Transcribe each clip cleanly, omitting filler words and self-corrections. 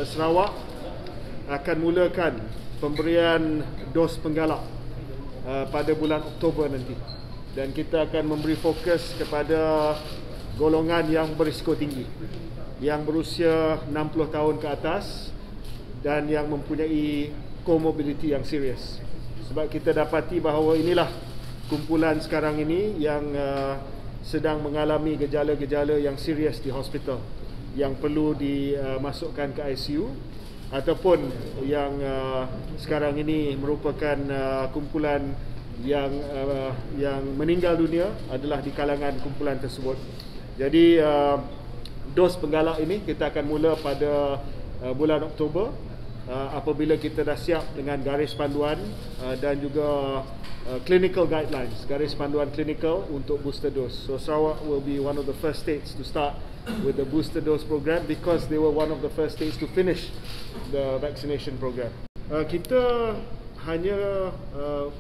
Sarawak akan mulakan pemberian dos penggalak pada bulan Oktober nanti, dan kita akan memberi fokus kepada golongan yang berisiko tinggi, yang berusia 60 tahun ke atas dan yang mempunyai komorbiditi yang serius. Sebab kita dapati bahawa inilah kumpulan sekarang ini yang sedang mengalami gejala-gejala yang serius di hospital, yang perlu dimasukkan ke ICU, ataupun yang sekarang ini merupakan kumpulan yang meninggal dunia adalah di kalangan kumpulan tersebut. Jadi dos penggalak ini kita akan mula pada bulan Oktober, apabila kita dah siap dengan garis panduan dan juga clinical guidelines, garis panduan klinikal untuk booster dose. So Sarawak will be one of the first states to start with the booster dose program because they were one of the first states to finish the vaccination program. Kita hanya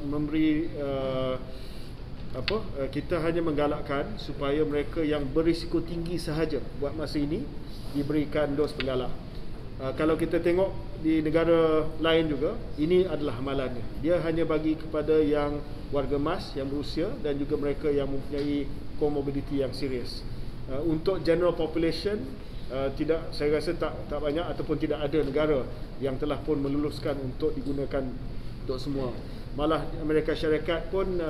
memberi kita hanya menggalakkan supaya mereka yang berisiko tinggi sahaja buat masa ini diberikan dos penggalak. Kalau kita tengok di negara lain juga, ini adalah amalannya. Dia hanya bagi kepada yang warga emas, yang berusia, dan juga mereka yang mempunyai komorbiditi yang serius. Untuk general population, saya rasa tak banyak ataupun tidak ada negara yang telah pun meluluskan untuk digunakan untuk semua. Malah Amerika Syarikat pun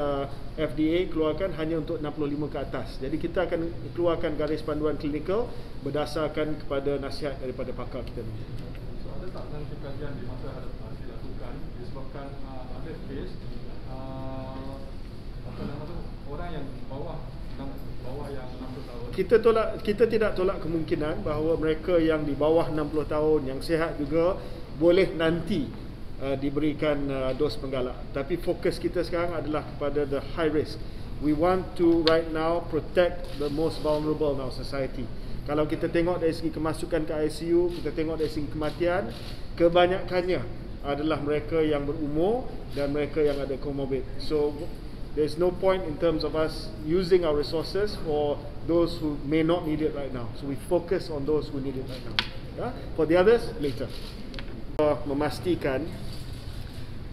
FDA keluarkan hanya untuk 65 ke atas. Jadi kita akan keluarkan garis panduan klinikal berdasarkan kepada nasihat daripada pakar kita. So, ada tak nanti kajian di masa hadapan dilakukan disebabkan ada kes orang yang bawah yang 60 tahun. Kita tidak tolak kemungkinan bahawa mereka yang di bawah 60 tahun yang sihat juga boleh nanti diberikan dos penggalak. Tapi fokus kita sekarang adalah kepada the high risk. We want to right now protect the most vulnerable in our society. Kalau kita tengok dari segi kemasukan ke ICU, kita tengok dari segi kematian, kebanyakannya adalah mereka yang berumur dan mereka yang ada comorbid. So there's no point in terms of us using our resources for those who may not need it right now. So we focus on those who need it right now. For the others, later. Memastikan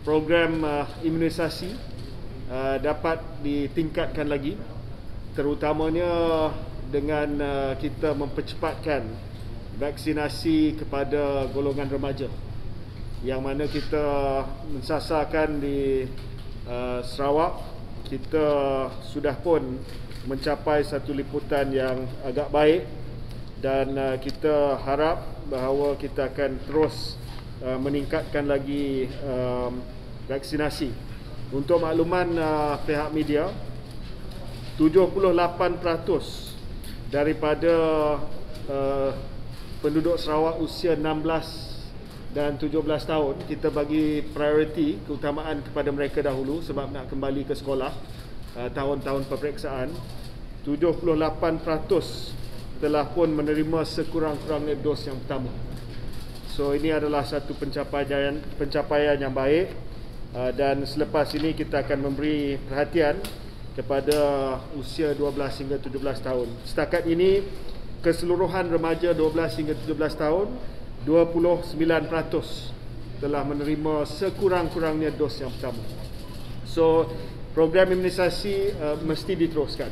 program imunisasi dapat ditingkatkan lagi, terutamanya dengan kita mempercepatkan vaksinasi kepada golongan remaja, yang mana kita mensasarkan di Sarawak. Kita sudah pun mencapai satu liputan yang agak baik, dan kita harap bahawa kita akan terus meningkatkan lagi vaksinasi. Untuk makluman pihak media, 78% daripada penduduk Sarawak usia 16 dan 17 tahun kita bagi priority, keutamaan kepada mereka dahulu sebab nak kembali ke sekolah, tahun-tahun peperiksaan. 78% telah pun menerima sekurang-kurangnya dos yang pertama. So ini adalah satu pencapaian yang baik, dan selepas ini kita akan memberi perhatian kepada usia 12 hingga 17 tahun. Setakat ini keseluruhan remaja 12 hingga 17 tahun, 29% telah menerima sekurang-kurangnya dos yang pertama. So program imunisasi mesti diteruskan.